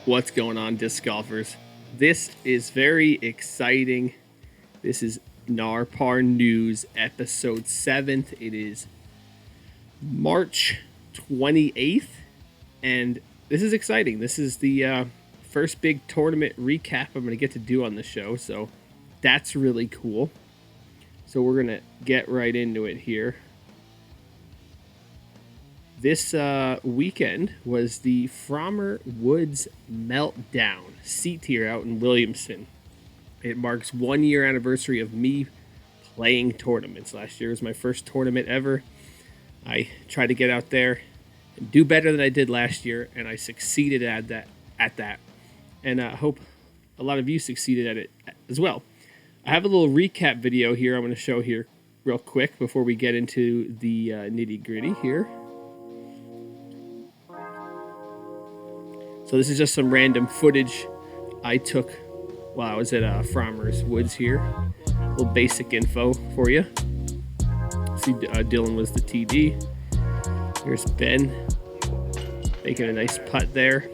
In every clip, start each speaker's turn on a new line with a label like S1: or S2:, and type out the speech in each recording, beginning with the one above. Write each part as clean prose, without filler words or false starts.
S1: What's going on, disc golfers? This is very exciting. This is NARPAR News episode 7th. It is March 28th, and this is exciting. This is the first big tournament recap I'm going to get to do on the show, so that's really cool. So we're going to get right into it here. This weekend was the Pfrommer Woods Meltdown C-Tier out in Williamson. It marks 1 year anniversary of me playing tournaments. Last year was my first tournament ever. I tried to get out there and do better than I did last year, and I succeeded at that. And I hope a lot of you succeeded at it as well. I have a little recap video here I'm going to show here real quick before we get into the nitty-gritty here. So this is just some random footage I took while I was at Pfrommers Woods here. A little basic info for you. See, Dylan was the TD. Here's Ben making a nice putt there.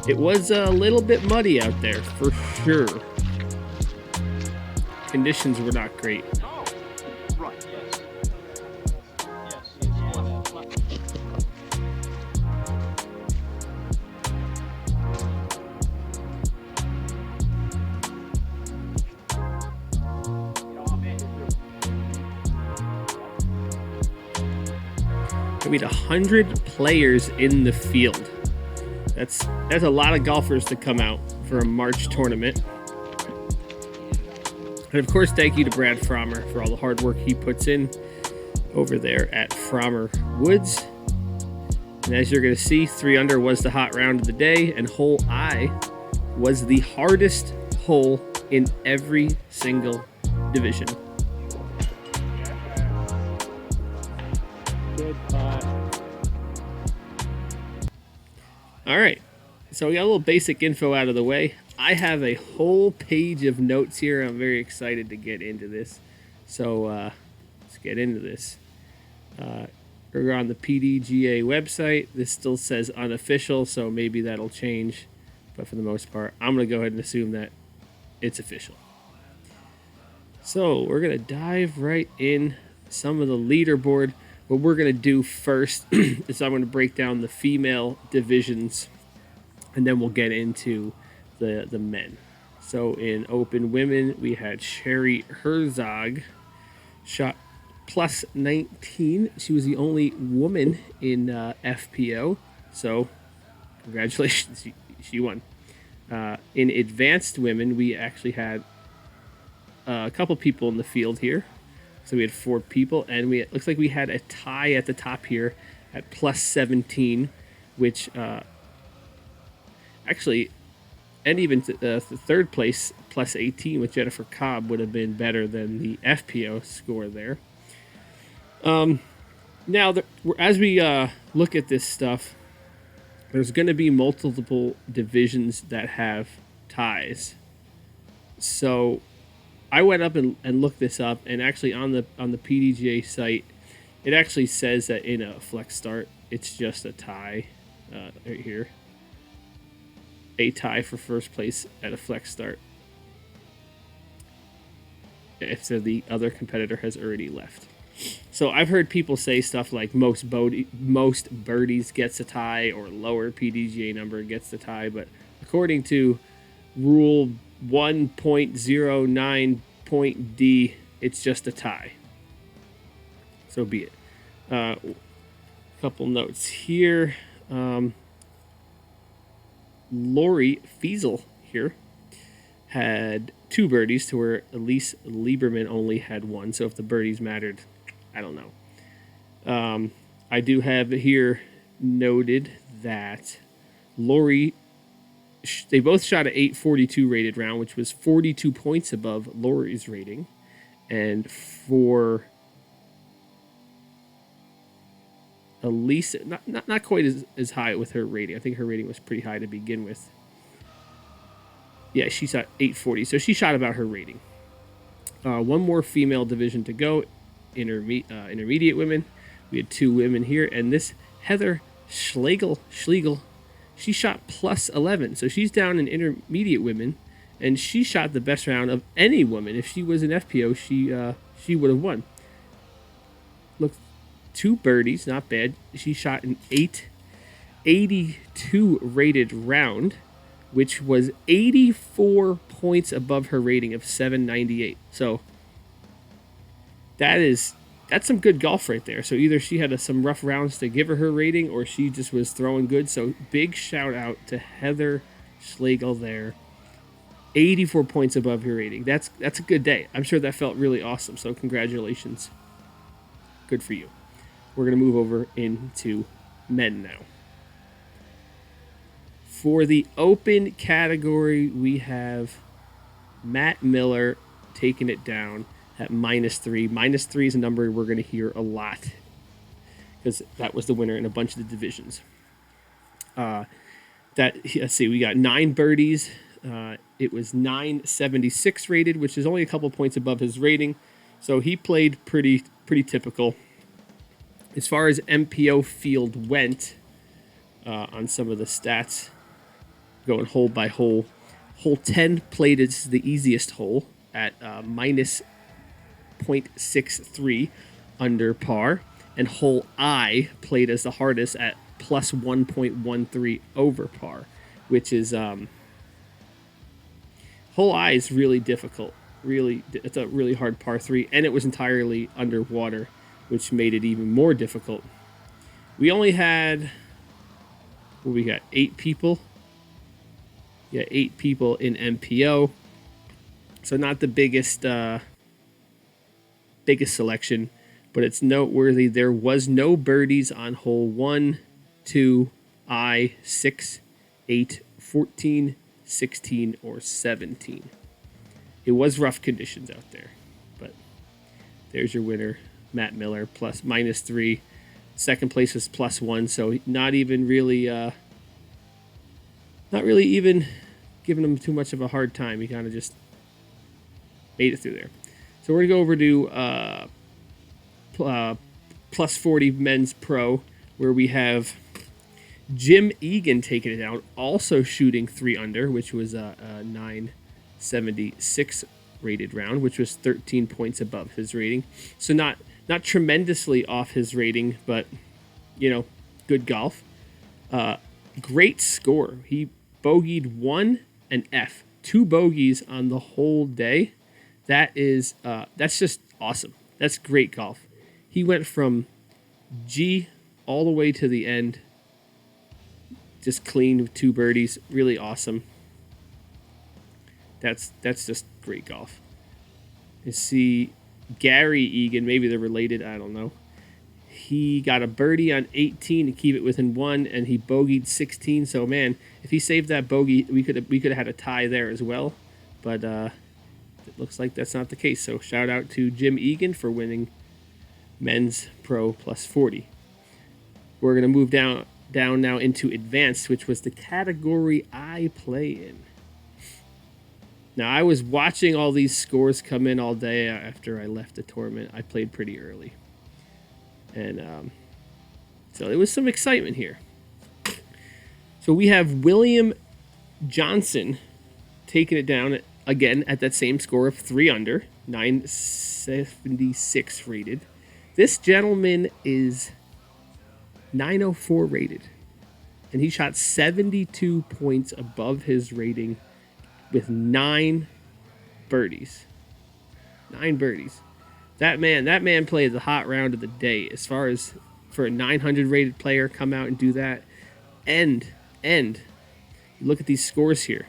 S1: It was a little bit muddy out there for sure. Conditions were not great. We had 100 players in the field. That's a lot of golfers to come out for a March tournament. And of course, thank you to Brad Pfrommer for all the hard work he puts in over there at Pfrommer Woods. And as you're going to see, 3 under was the hot round of the day, and hole I was the hardest hole in every single division. All right, so we got a little basic info out of the way. I have a whole page of notes here. I'm very excited to get into this. So let's get into this. We're on the PDGA website. This still says unofficial, so maybe that'll change. But for the most part, I'm going to go ahead and assume that it's official. So we're going to dive right in some of the leaderboard. What we're going to do first is I'm going to break down the female divisions, and then we'll get into the men. So in open women, we had Sherry Herzog, shot plus 19. She was the only woman in FPO, so congratulations, she won. In advanced women, we actually had a couple people in the field here. So we had 4 people, and it looks like we had a tie at the top here at plus 17, which actually, and even the third place, plus 18 with Jennifer Cobb would have been better than the FPO score there. Now, as we look at this stuff, there's going to be multiple divisions that have ties. So I went up and looked this up, and actually on the PDGA site, it actually says that in a flex start, it's just a tie right here. A tie for first place at a flex start if the other competitor has already left. So I've heard people say stuff like most birdies gets a tie, or lower PDGA number gets the tie, but according to Rule 1.09 it's just a tie. So be it. Couple notes here. Lori Fiesel here had 2 birdies to where Elise Lieberman only had 1. So if the birdies mattered, I don't know. I do have here noted that Lori, they both shot an 842 rated round, which was 42 points above Lori's rating. And for Elise, not quite as high with her rating. I think her rating was pretty high to begin with. Yeah, she shot 840, so she shot about her rating. One more female division to go, intermediate women. We had 2 women here, and this Heather Schlegel, she shot plus 11. So she's down in intermediate women, and she shot the best round of any woman. If she was an FPO, she would have won. Look, 2 birdies, not bad. She shot an 882 rated round, which was 84 points above her rating of 798. So that's some good golf right there. So either she had some rough rounds to give her rating, or she just was throwing good. So big shout out to Heather Schlegel there. 84 points above your rating. That's a good day. I'm sure that felt really awesome. So congratulations. Good for you. We're going to move over into men now. For the open category, we have Matt Miller taking it down at -3. -3 is a number we're going to hear a lot because that was the winner in a bunch of the divisions. Let's see, we got 9 birdies. It was 976 rated, which is only a couple points above his rating. So he played pretty typical. As far as MPO field went, on some of the stats, going hole by hole, hole 10 played as the easiest hole at minus 0.63 under par, and hole I played as the hardest at plus 1.13 over par, which is hole I is really difficult. It's a really hard par 3, and it was entirely underwater, which made it even more difficult. We only had, we got 8 people. Yeah, 8 people in MPO. So not the biggest selection, but it's noteworthy. There was no birdies on hole 1, 2, I, 6, 8, 14, 16, or 17. It was rough conditions out there, but there's your winner, Matt Miller, -3. Second place was +1, so not really even giving him too much of a hard time. He kind of just made it through there. So we're going to go over to +40 men's pro, where we have Jim Egan taking it down, also shooting 3 under, which was a 976 rated round, which was 13 points above his rating. So not tremendously off his rating, but, good golf. Great score. He bogeyed 1 and F, 2 bogeys on the whole day. That's just awesome. That's great golf. He went from G all the way to the end, just clean with 2 birdies. Really awesome. That's just great golf. You see Gary Egan, maybe they're related, I don't know. He got a birdie on 18 to keep it within 1, and he bogeyed 16. So man, if he saved that bogey, we could have had a tie there as well. But it looks like that's not the case. So shout out to Jim Egan for winning men's pro +40. We're gonna move down now into advanced, which was the category I play in. Now, I was watching all these scores come in all day after I left the tournament. I played pretty early. And so there was some excitement here. So we have William Johnson taking it down again at that same score of 3 under, 976 rated. This gentleman is 904 rated. And he shot 72 points above his rating with 9 birdies. 9 birdies. That man played the hot round of the day. As far as for a 900 rated player come out and do that. And look at these scores here.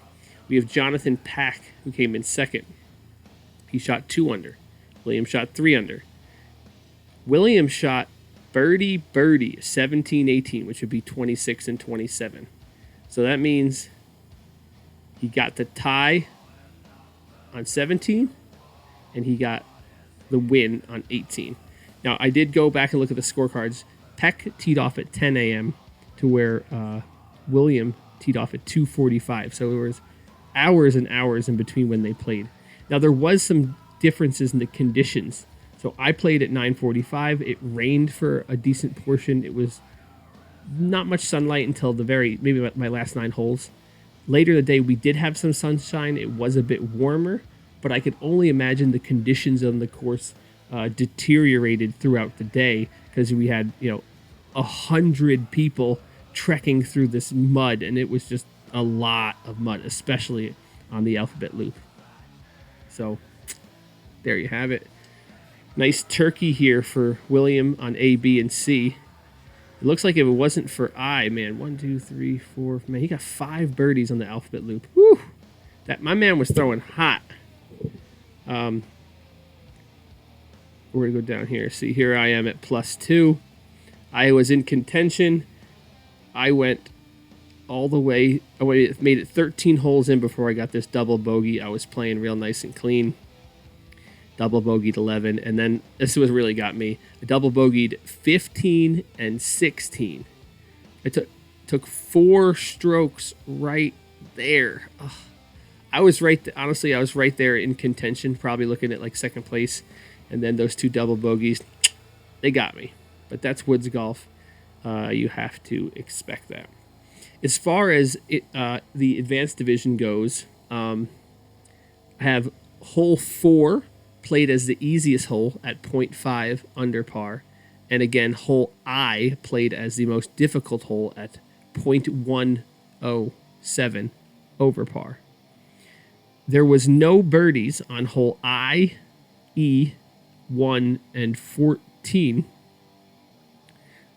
S1: We have Jonathan Pack, who came in second. He shot 2 under. William shot 3 under. William shot birdie 17-18, which would be 26 and 27. So that means he got the tie on 17, and he got the win on 18. Now, I did go back and look at the scorecards. Peck teed off at 10 a.m. to where William teed off at 2:45. So there was hours and hours in between when they played. Now, there was some differences in the conditions. So I played at 9:45. It rained for a decent portion. It was not much sunlight until maybe my last 9 holes. Later in the day, we did have some sunshine. It was a bit warmer, but I could only imagine the conditions on the course deteriorated throughout the day because we had 100 people trekking through this mud, and it was just a lot of mud, especially on the Alphabet Loop. So there you have it. Nice turkey here for William on A, B, and C. It looks like if it wasn't for I, man, 1, 2, 3, 4, man, he got 5 birdies on the Alphabet Loop. Woo! My man was throwing hot. We're gonna go down here. See, here I am at +2. I was in contention. I went all the way. I made it 13 holes in before I got this double bogey. I was playing real nice and clean. Double bogeyed 11, and then this was really got me. I double bogeyed 15 and 16. I took 4 strokes right there. Ugh. I was right. Honestly, I was right there in contention, probably looking at like second place, and then those 2 double bogeys, they got me. But that's woods golf. You have to expect that. As far as the advanced division goes, I have hole 4 played as the easiest hole at 0.5 under par. And again, hole I played as the most difficult hole at 0.107 over par. There was no birdies on hole I, E, 1, and 14.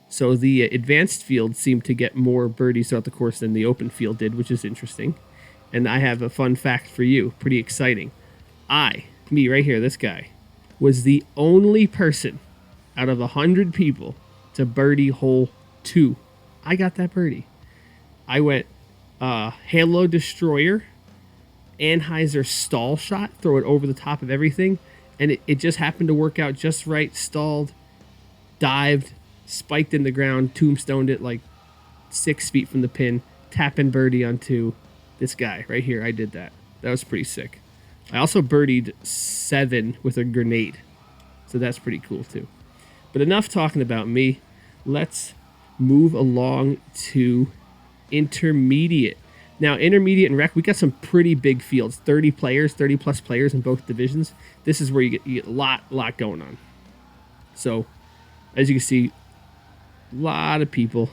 S1: So the advanced field seemed to get more birdies throughout the course than the open field did, which is interesting. And I have a fun fact for you, pretty exciting. Me right here, this guy, was the only person out of 100 people to birdie hole 2. I got that birdie. I went Halo Destroyer, Anheuser stall shot, throw it over the top of everything, and it just happened to work out just right. Stalled, dived, spiked in the ground, tombstoned it like 6 feet from the pin, tapping birdie onto this guy right here. I did that. That was pretty sick. I also birdied 7 with a grenade, so that's pretty cool too. But enough talking about me. Let's move along to intermediate. Now, intermediate and rec, we got some pretty big fields, 30 plus players in both divisions. This is where you get a lot going on. So, as you can see, a lot of people.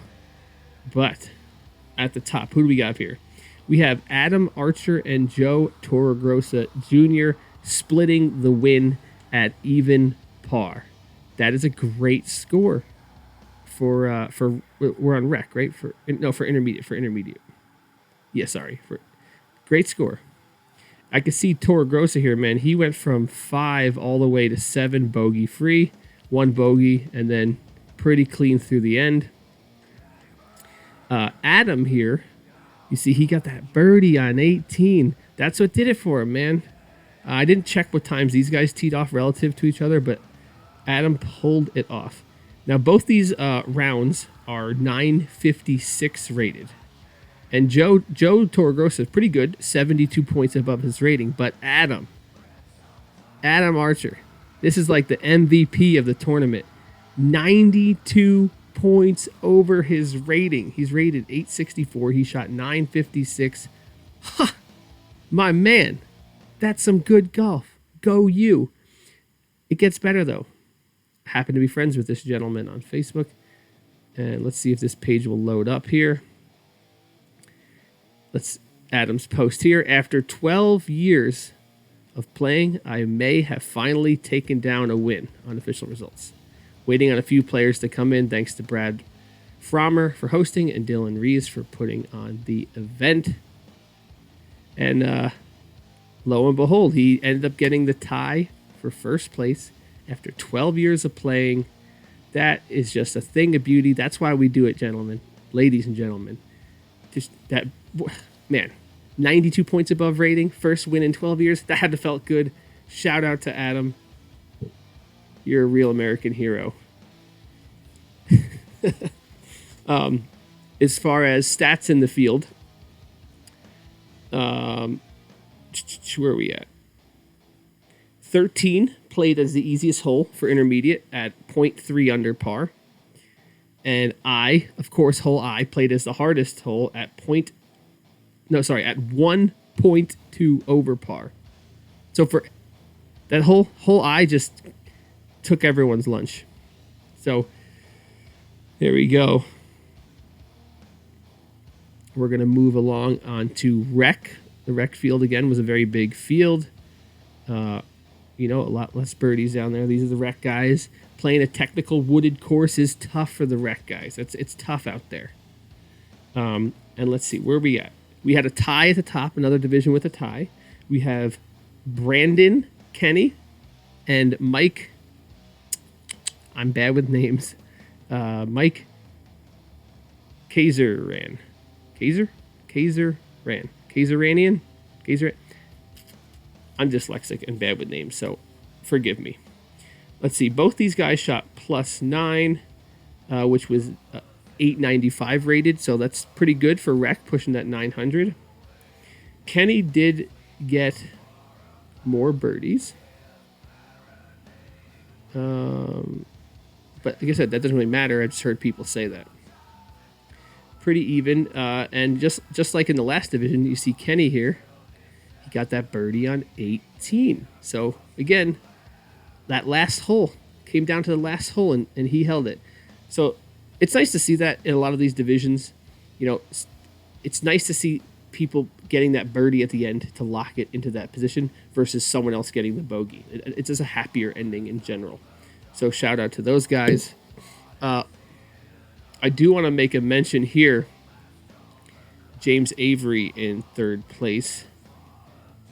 S1: But at the top, who do we got here? We have Adam Achter and Joe Torregrossa Jr. splitting the win at even par. That is a great score for we're on rec, right? For intermediate. Yeah, sorry. Great score. I can see Torregrossa here, man. He went from 5 all the way to 7 bogey free, 1 bogey, and then pretty clean through the end. Adam here, you see he got that birdie on 18. That's what did it for him, man. I didn't check what times these guys teed off relative to each other, but Adam pulled it off. Now, both these rounds are 956 rated. And Joe Torregrossa is pretty good, 72 points above his rating. But Adam Achter, this is like the MVP of the tournament. 92 points over his rating. He's rated 864. He shot 956. Ha! My man, that's some good golf. Go you. It gets better, though. I happen to be friends with this gentleman on Facebook. And let's see if this page will load up here. Adam's post here. After 12 years of playing, I may have finally taken down a win on official results. Waiting on a few players to come in. Thanks to Brad Pfrommer for hosting and Dylan Rees for putting on the event. And lo and behold, he ended up getting the tie for first place after 12 years of playing. That is just a thing of beauty. That's why we do it, gentlemen, ladies and gentlemen. Just that, man, 92 points above rating, first win in 12 years. That had to felt good. Shout out to Adam. You're a real American hero. As far as stats in the field, where are we at? 13 played as the easiest hole for intermediate at 0.3 under par. And I, of course, hole I played as the hardest hole at at 1.2 over par. So for that hole I just took everyone's lunch. So there we go. We're going to move along onto rec. The rec field again was a very big field. A lot less birdies down there. These are the rec guys. Playing a technical wooded course is tough for the rec guys. It's tough out there. And let's see, where are we at? We had a tie at the top, another division with a tie. We have Brandon Kenny and Mike. I'm bad with names. Mike Kaiserian. Kaiserian? I'm dyslexic and bad with names, so forgive me. Let's see. Both these guys shot +9, which was 895 rated, so that's pretty good for rec, pushing that 900. Kenny did get more birdies. But like I said, that doesn't really matter. I just heard people say that. Pretty even. And just like in the last division, you see Kenny here. He got that birdie on 18. So, again, that last hole came down to the last hole, and he held it. So, it's nice to see that in a lot of these divisions. It's nice to see people getting that birdie at the end to lock it into that position versus someone else getting the bogey. It's just a happier ending in general. So shout out to those guys. I do want to make a mention here. James Avery in third place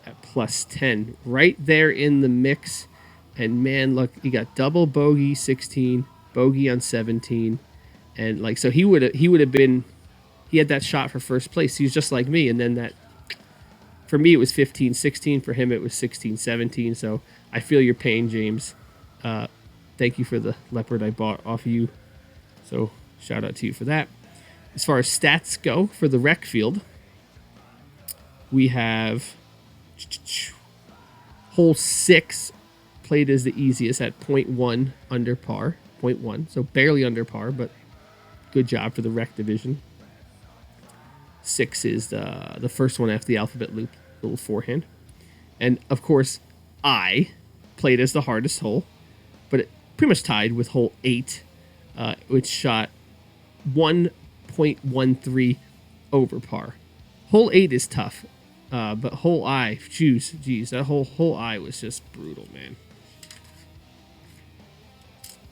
S1: at +10. Right there in the mix. And man, look, he got double bogey 16, bogey on 17. And so he would have been, he had that shot for first place. He was just like me. And then that, for me, it was 15-16. For him, it was 16-17. So I feel your pain, James. Thank you for the leopard I bought off of you. So shout out to you for that. As far as stats go for the rec field, we have hole 6 played as the easiest at 0.1 under par. 0.1, so barely under par, but good job for the rec division. 6 is the first one after the alphabet loop, little forehand. And, of course, I played as the hardest hole, but it pretty much tied with hole 8, which shot 1.13 over par. Hole 8 is tough, but hole I, geez, that hole I was just brutal, man.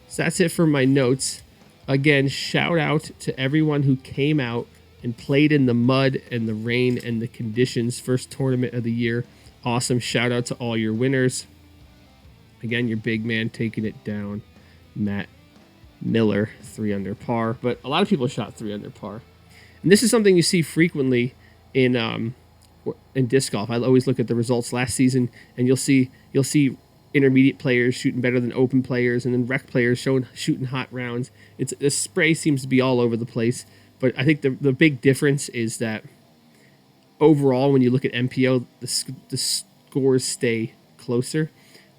S1: So that's it for my notes. Again, shout out to everyone who came out and played in the mud and the rain and the conditions. First tournament of the year. Awesome. Shout out to all your winners. Again, your big man taking it down, Matt Miller, 3 under par. But a lot of people shot 3 under par. And this is something you see frequently in disc golf. I always look at the results last season, and you'll see intermediate players shooting better than open players, and then rec players shooting hot rounds. The spray seems to be all over the place. But I think the big difference is that overall, when you look at MPO, the scores stay closer.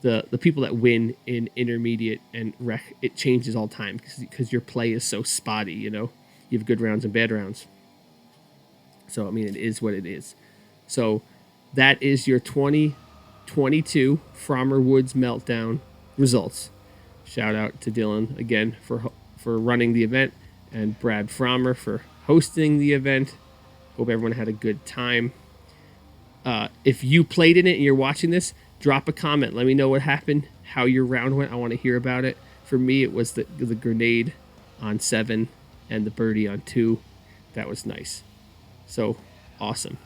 S1: The people that win in intermediate and rec, it changes all the time because your play is so spotty, You have good rounds and bad rounds. So, I mean, it is what it is. So, that is your 2022 Pfrommer Woods Meltdown results. Shout out to Dylan again for running the event, and Brad Pfrommer for hosting the event. Hope everyone had a good time. If you played in it and you're watching this, drop a comment. Let me know what happened, how your round went. I want to hear about it. For me, it was the grenade on 7 and the birdie on 2. That was nice. So, awesome.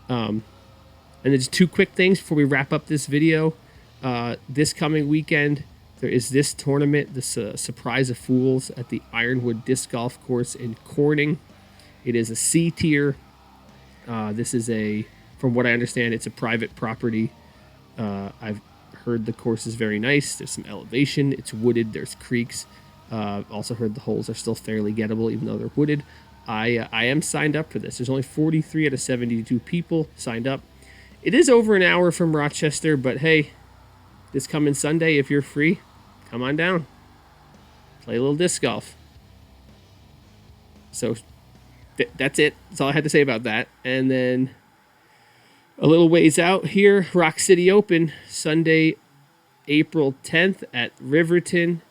S1: And there's 2 quick things before we wrap up this video. This coming weekend, there is this tournament, this Surprise of Fools at the Ironwood Disc Golf Course in Corning. It is a C tier. This is from what I understand, it's a private property. I've heard the course is very nice. There's some elevation. It's wooded. There's creeks. Also heard the holes are still fairly gettable, even though they're wooded. I am signed up for this. There's only 43 out of 72 people signed up. It is over an hour from Rochester, but hey, this coming Sunday, if you're free, come on down. Play a little disc golf. So that's it. That's all I had to say about that. And then a little ways out here, Rock City Open, Sunday, April 10th at Riverton.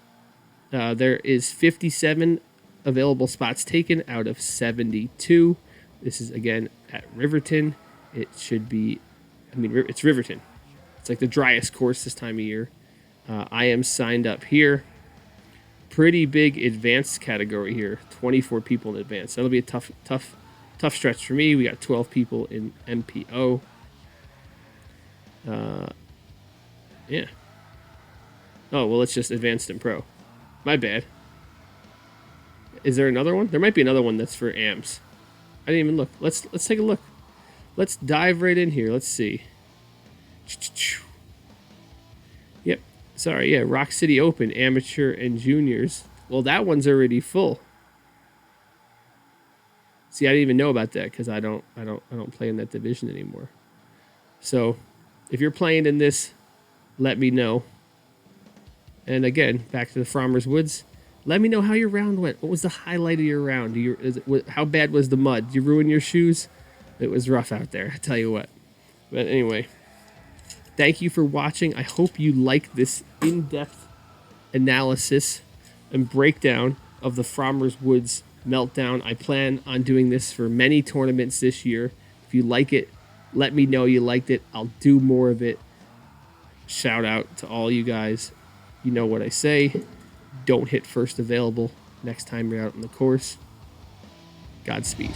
S1: There is 57 available spots taken out of 72. This is, again, at Riverton. It should be, it's Riverton. It's like the driest course this time of year. I am signed up here. Pretty big advanced category here. 24 people in advance. That'll be a tough stretch for me. We got 12 people in MPO. Yeah. Oh, well, it's just advanced and pro. My bad. Is there another one? There might be another one that's for AMs. I didn't even look. Let's take a look. Let's dive right in here. Let's see. Yep. Sorry, yeah. Rock City Open, amateur and juniors. Well, that one's already full. See, I didn't even know about that because I don't play in that division anymore. So, if you're playing in this, let me know. And again, back to the Pfrommers Woods. Let me know how your round went. What was the highlight of your round? How bad was the mud? Did you ruin your shoes? It was rough out there, I tell you what. But anyway, thank you for watching. I hope you like this in-depth analysis and breakdown of the Pfrommers Woods Meltdown. I plan on doing this for many tournaments this year. If you like it, let me know you liked it. I'll do more of it. Shout out to all you guys. You know what I say. Don't hit first available next time you're out on the course. Godspeed.